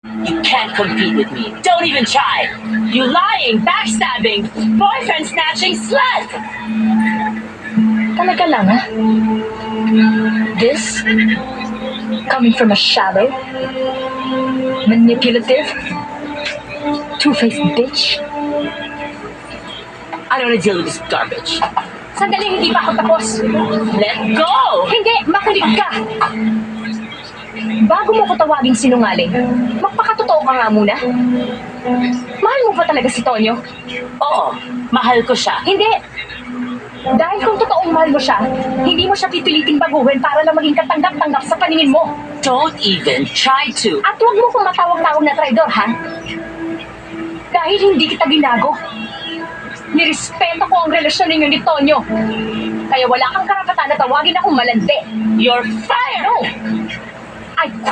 You can't compete with me. Don't even try. You lying, backstabbing, boyfriend-snatching slut! Talaga lang, ha? This? Coming from a shallow, manipulative, two-faced bitch? I don't want to deal with this garbage. Sandali, hindi pa ako tapos. Let go! Hindi, makinig ka! Bago mo ko tawaging sinungaling, magpakatotoo ka nga muna. Mahal mo ba talaga si Tonyo? Oo, mahal ko siya. Hindi! Dahil kung totoong mahal mo siya, hindi mo siya pipiliting baguhin para lang maging katanggap-tanggap sa paningin mo. Don't even try to. At huwag mo kong matawag-tawag na traidor, ha? Dahil hindi kita binago. Nirespeto ko ang relasyon ninyo ni Tonyo. Kaya wala kang karapatan na tawagin akong malandi. You're fired! No! I quit!